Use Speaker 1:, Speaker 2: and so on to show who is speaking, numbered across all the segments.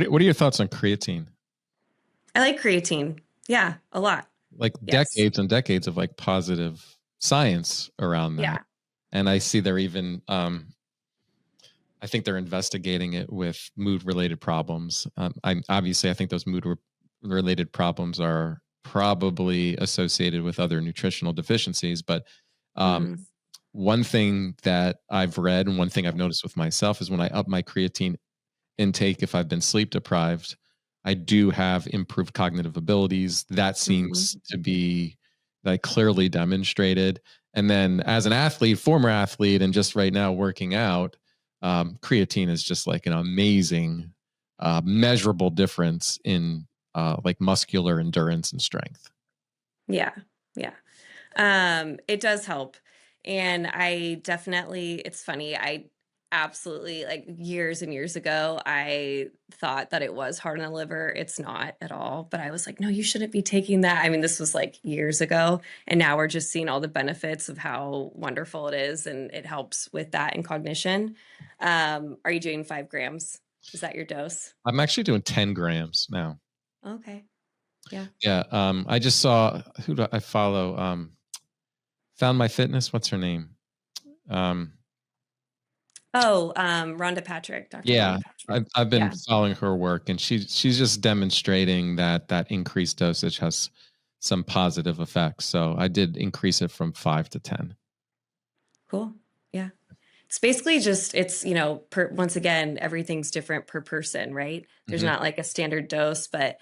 Speaker 1: What are your thoughts on creatine?
Speaker 2: I like creatine. Yeah, a lot.
Speaker 1: Like
Speaker 2: Yes.
Speaker 1: decades and decades of like positive science around that.
Speaker 2: Yeah.
Speaker 1: And I see they're even, I think they're investigating it with mood related problems. I think those mood related problems are probably associated with other nutritional deficiencies. But one thing that I've read and one thing I've noticed with myself is when I up my creatine intake, if I've been sleep deprived, I do have improved cognitive abilities. That seems to be like clearly demonstrated. And then as an athlete, former athlete, and just right now working out, creatine is just like an amazing, measurable difference in like muscular endurance and strength.
Speaker 2: Yeah. Yeah. It does help. And I definitely, it's funny. I absolutely, like years and years ago, I thought that it was hard on the liver. It's not at all. But I was like, no, you shouldn't be taking that. I mean, this was like years ago. And now we're just seeing all the benefits of how wonderful it is. And it helps with that and cognition. Are you doing 5 grams? Is that your dose?
Speaker 1: I'm actually doing 10 grams now.
Speaker 2: Okay. Yeah.
Speaker 1: Yeah. I just saw, who do I follow? Found My Fitness. What's her name?
Speaker 2: Rhonda Patrick, Dr.
Speaker 1: Yeah,
Speaker 2: Rhonda Patrick.
Speaker 1: I've been following her work, and she's just demonstrating that increased dosage has some positive effects. So I did increase it from 5 to 10.
Speaker 2: Cool. Yeah. It's basically just, it's, once again, everything's different per person, right? There's not like a standard dose, but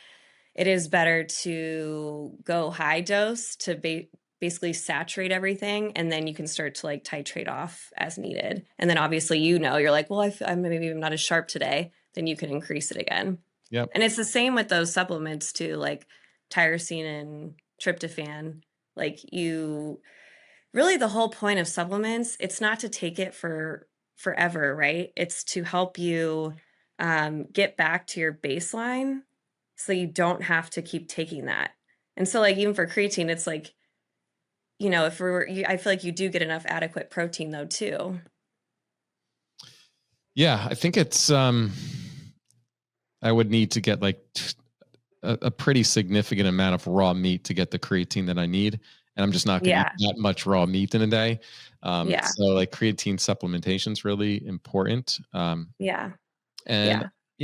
Speaker 2: it is better to go high dose to basically saturate everything. And then you can start to like titrate off as needed. And then obviously, you're like, well, I'm maybe not as sharp today. Then you can increase it again.
Speaker 1: Yep.
Speaker 2: And it's the same with those supplements too, like tyrosine and tryptophan. Like really the whole point of supplements, it's not to take it for forever, right? It's to help you get back to your baseline so you don't have to keep taking that. And so like even for creatine, it's like, I feel like you do get enough adequate protein though too.
Speaker 1: Yeah, I think it's I would need to get like a pretty significant amount of raw meat to get the creatine that I need. And I'm just not going to eat that much raw meat in a day. So like creatine supplementation is really important.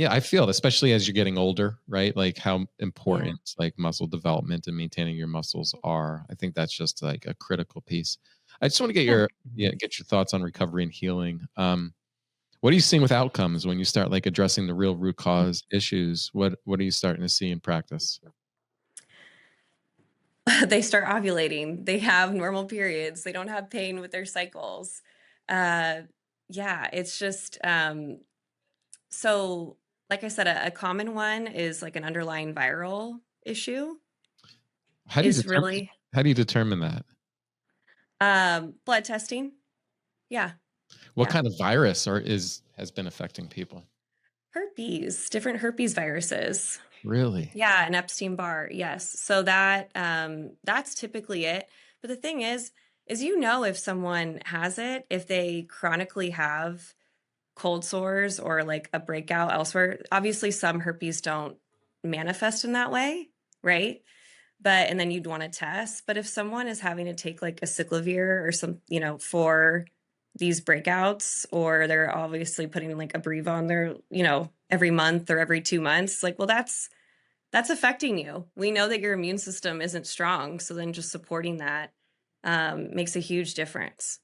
Speaker 1: I feel, especially as you're getting older, right? Like how important like muscle development and maintaining your muscles are. I think that's just like a critical piece. I just want to get your thoughts on recovery and healing. What are you seeing with outcomes when you start like addressing the real root cause issues? What are you starting to see in practice?
Speaker 2: They start ovulating. They have normal periods. They don't have pain with their cycles. It's just so like I said, a common one is like an underlying viral issue.
Speaker 1: How do you determine
Speaker 2: that? Blood testing. Yeah.
Speaker 1: What kind of virus has been affecting people?
Speaker 2: Herpes, different herpes viruses.
Speaker 1: Really?
Speaker 2: Yeah, an Epstein-Barr. Yes. So that's typically it. But the thing is if someone has it, if they chronically have cold sores or like a breakout elsewhere, obviously some herpes don't manifest in that way, right? And then you'd want to test. But if someone is having to take like acyclovir or some, for these breakouts, or they're obviously putting like a Breva on their, every month or every 2 months, like, well, that's affecting you. We know that your immune system isn't strong. So then just supporting that makes a huge difference.